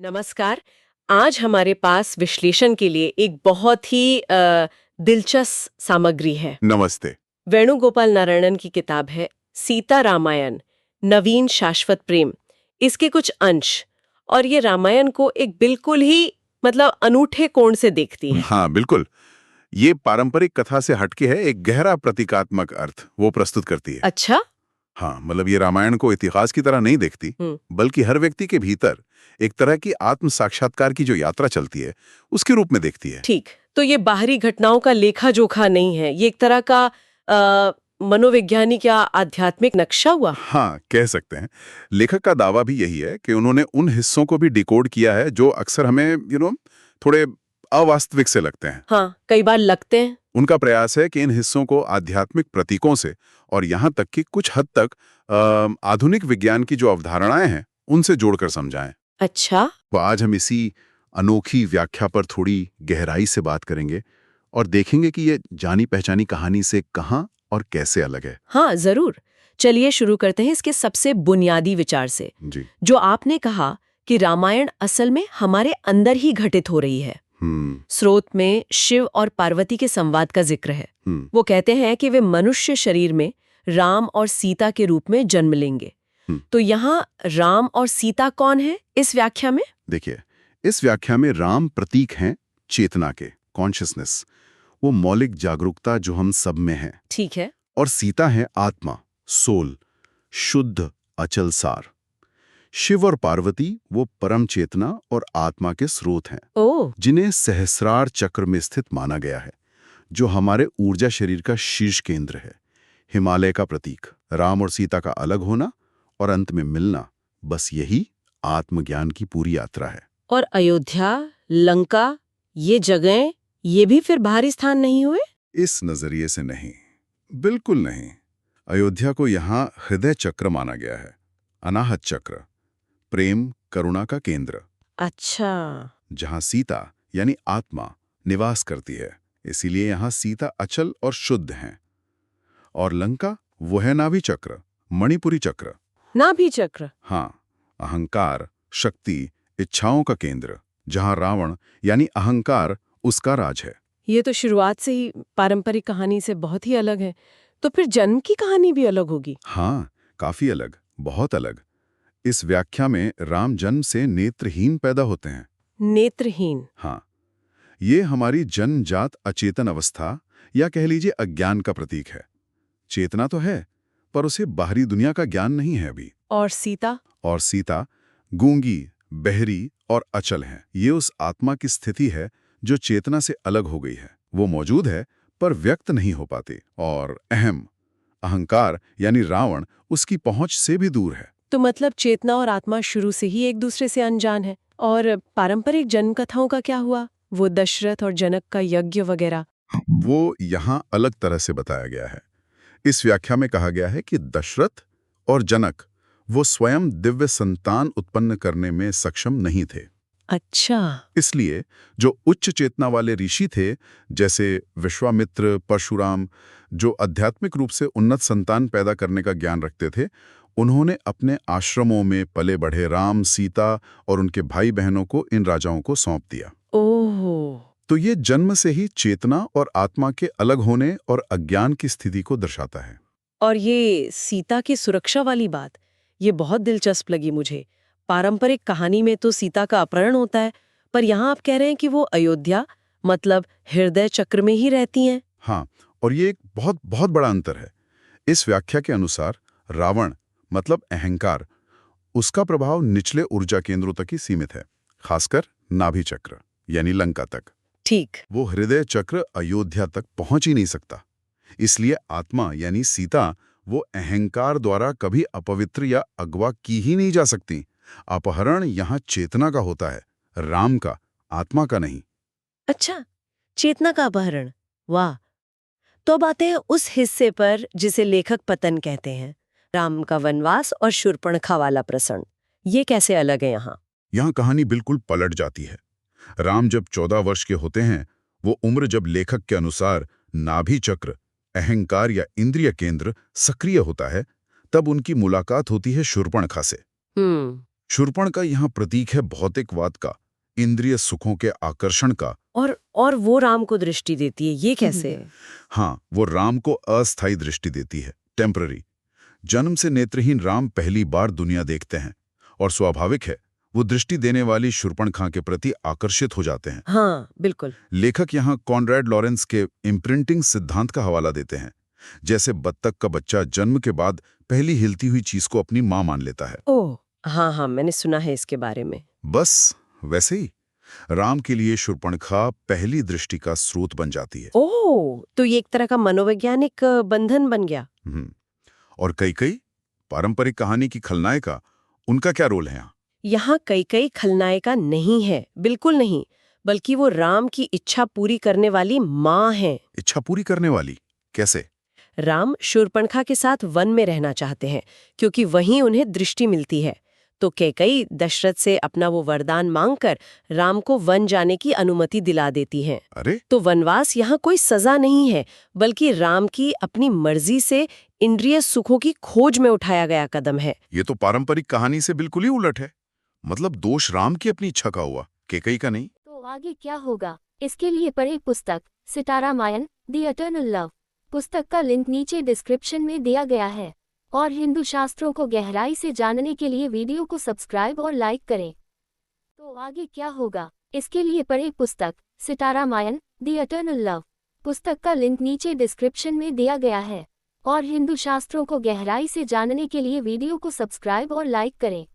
नमस्कार। आज हमारे पास विश्लेषण के लिए एक बहुत ही दिलचस्प सामग्री है। नमस्ते। वेणुगोपाल नारायणन की किताब है सीता रामायण नवीन शाश्वत प्रेम। इसके कुछ अंश और ये रामायण को एक बिल्कुल ही अनूठे कोण से देखती है। हाँ, बिल्कुल। ये पारंपरिक कथा से हटके है, एक गहरा प्रतीकात्मक अर्थ वो प्रस्तुत करती है। अच्छा। हाँ, मतलब ये रामायण को इतिहास की तरह नहीं देखती, बल्कि हर व्यक्ति के भीतर एक तरह की आत्म साक्षात्कार की जो यात्रा चलती है, उसके रूप में देखती है। ठीक, तो ये बाहरी घटनाओं का लेखा जोखा नहीं है, ये एक तरह का मनोवैज्ञानिक या आध्यात्मिक नक्शा हुआ। हाँ, कह सकते हैं। लेखक का दावा भी यही है कि उन्होंने उन हिस्सों को भी डिकोड किया है जो अक्सर हमें थोड़े अवास्तविक से लगते हैं। हाँ, कई बार लगते हैं। उनका प्रयास है कि इन हिस्सों को आध्यात्मिक प्रतीकों से और यहाँ तक कि कुछ हद तक आधुनिक विज्ञान की जो अवधारणाएं हैं उनसे जोड़कर समझाएं। अच्छा। तो आज हम इसी अनोखी व्याख्या पर थोड़ी गहराई से बात करेंगे और देखेंगे कि ये जानी पहचानी कहानी से कहाँ और कैसे अलग है। हाँ, जरूर। चलिए शुरू करते हैं इसके सबसे बुनियादी विचार से। जी। जो आपने कहा कि रामायण असल में हमारे अंदर ही घटित हो रही है। स्रोत में शिव और पार्वती के संवाद का जिक्र है। वो कहते हैं कि वे मनुष्य शरीर में राम और सीता के रूप में जन्म लेंगे। तो यहाँ राम और सीता कौन है इस व्याख्या में? देखिए, इस व्याख्या में राम प्रतीक हैं चेतना के, कॉन्शियसनेस, वो मौलिक जागरूकता जो हम सब में है। ठीक है। और सीता है आत्मा, सोल, शुद्ध अचल सार। शिव और पार्वती वो परम चेतना और आत्मा के स्रोत हैं, जिन्हें सहस्रार चक्र में स्थित माना गया है, जो हमारे ऊर्जा शरीर का शीर्ष केंद्र है, हिमालय का प्रतीक। राम और सीता का अलग होना और अंत में मिलना, बस यही आत्मज्ञान की पूरी यात्रा है। और अयोध्या, लंका, ये जगहें, ये भी फिर बाहरी स्थान नहीं हुए? इस नजरिए से नहीं, बिल्कुल नहीं। अयोध्या को यहाँ हृदय चक्र माना गया है, अनाहत चक्र, प्रेम करुणा का केंद्र। अच्छा। जहां सीता यानी आत्मा निवास करती है, इसीलिए यहां सीता अचल और शुद्ध हैं। और लंका वो है नाभि चक्र, मणिपुरी चक्र। नाभि चक्र? हाँ, अहंकार, शक्ति, इच्छाओं का केंद्र, जहां रावण यानी अहंकार उसका राज है। ये तो शुरुआत से ही पारंपरिक कहानी से बहुत ही अलग है। तो फिर जन्म की कहानी भी अलग होगी? हाँ, काफी अलग, बहुत अलग। इस व्याख्या में राम जन्म से नेत्रहीन पैदा होते हैं। नेत्रहीन? हाँ, ये हमारी जन्मजात अचेतन अवस्था या कह लीजिए अज्ञान का प्रतीक है। चेतना तो है, पर उसे बाहरी दुनिया का ज्ञान नहीं है अभी। और सीता? और सीता गूंगी, बहरी और अचल है। ये उस आत्मा की स्थिति है जो चेतना से अलग हो गई है। वो मौजूद है पर व्यक्त नहीं हो पाती। और अहंकार यानी रावण उसकी पहुंच से भी दूर है। तो मतलब चेतना और आत्मा शुरू से ही एक दूसरे से अनजान है। और पारंपरिक जन्म कथाओं का क्या हुआ? वो दशरथ और जनक का यज्ञ वगैरह? वो यहाँ अलग तरह से बताया गया है। इस व्याख्या में कहा गया है कि दशरथ और जनक वो स्वयं दिव्य संतान उत्पन्न करने में सक्षम नहीं थे। अच्छा। इसलिए जो उच्च चेतना वाले ऋषि थे, जैसे विश्वामित्र, परशुराम, जो आध्यात्मिक रूप से उन्नत संतान पैदा करने का ज्ञान रखते थे, उन्होंने अपने आश्रमों में पले बढ़े राम, सीता और उनके भाई बहनों को इन राजाओं को सौंप दिया। ओह। तो ये जन्म से ही चेतना और आत्मा के अलग होने और अज्ञान की स्थिति को दर्शाता है। और ये सीता की सुरक्षा वाली बात, ये बहुत दिलचस्प लगी मुझे। पारंपरिक कहानी में तो सीता का अपहरण होता है, पर यहाँ आप कह रहे हैं कि वो अयोध्या मतलब हृदय चक्र में ही रहती हैं। हाँ, और ये एक बहुत बहुत बड़ा अंतर है। इस व्याख्या के अनुसार रावण मतलब अहंकार, उसका प्रभाव निचले ऊर्जा केंद्रों तक ही सीमित है, खासकर नाभि चक्र यानी लंका तक। ठीक। वो हृदय चक्र अयोध्या तक पहुंच ही नहीं सकता। इसलिए आत्मा यानी सीता वो अहंकार द्वारा कभी अपवित्र या अगवा की ही नहीं जा सकती। अपहरण यहाँ चेतना का होता है, राम का, आत्मा का नहीं। अच्छा, चेतना का अपहरण। वाह। तो अब आते हैं उस हिस्से पर जिसे लेखक पतन कहते हैं, राम का वनवास और शूर्पणखा वाला प्रसंग। ये कैसे अलग है यहाँ? यहाँ कहानी बिल्कुल पलट जाती है। राम जब 14 वर्ष के होते हैं, वो उम्र जब लेखक के अनुसार नाभि चक्र, अहंकार या इंद्रिय केंद्र सक्रिय होता है, तब उनकी मुलाकात होती है शूर्पणखा से। शूर्पणखा यहाँ प्रतीक है भौतिकवाद का, इंद्रिय सुखों के आकर्षण का। और वो राम को दृष्टि देती है, ये कैसे? हाँ, वो राम को अस्थायी दृष्टि देती है, टेम्पररी। जन्म से नेत्रहीन राम पहली बार दुनिया देखते हैं और स्वाभाविक है वो दृष्टि देने वाली शूर्पणखा के प्रति आकर्षित हो जाते हैं। हाँ, बिल्कुल। लेखक यहाँ कॉनरेड लॉरेंस के इम्प्रिंटिंग सिद्धांत का हवाला देते हैं। जैसे बत्तख का बच्चा जन्म के बाद पहली हिलती हुई चीज को अपनी मां मान लेता है। ओह, हाँ, मैंने सुना है इसके बारे में। बस वैसे ही राम के लिए शूर्पणखा पहली दृष्टि का स्रोत बन जाती है। ओह, तो ये एक तरह का मनोवैज्ञानिक बंधन बन गया। और कई पारंपरिक कहानी की खलनायिका, उनका क्या रोल है यहाँ? यहाँ कई खलनायिका नहीं है, बिल्कुल नहीं, बल्कि वो राम की इच्छा पूरी करने वाली माँ है। इच्छा पूरी करने वाली कैसे? राम शूर्पणखा के साथ वन में रहना चाहते हैं क्योंकि वहीं उन्हें दृष्टि मिलती है, तो कैकेयी दशरथ से अपना वो वरदान मांगकर राम को वन जाने की अनुमति दिला देती हैं। अरे, तो वनवास यहाँ कोई सजा नहीं है, बल्कि राम की अपनी मर्जी से इंद्रिय सुखों की खोज में उठाया गया कदम है। ये तो पारंपरिक कहानी से बिल्कुल ही उलट है। मतलब दोष राम की अपनी इच्छा का हुआ, कैकेयी का नहीं। तो आगे क्या होगा, इसके लिए पढ़े पुस्तक सीतारामायण द इटर्नल लव। पुस्तक का लिंक नीचे डिस्क्रिप्शन में दिया गया है। और हिंदू शास्त्रों को गहराई से जानने के लिए वीडियो को सब्सक्राइब और लाइक करें। तो आगे क्या होगा, इसके लिए पढ़े पुस्तक सीतारामायण द इटर्नल लव। पुस्तक का लिंक नीचे डिस्क्रिप्शन में दिया गया है। और हिंदू शास्त्रों को गहराई से जानने के लिए वीडियो को सब्सक्राइब और लाइक करें।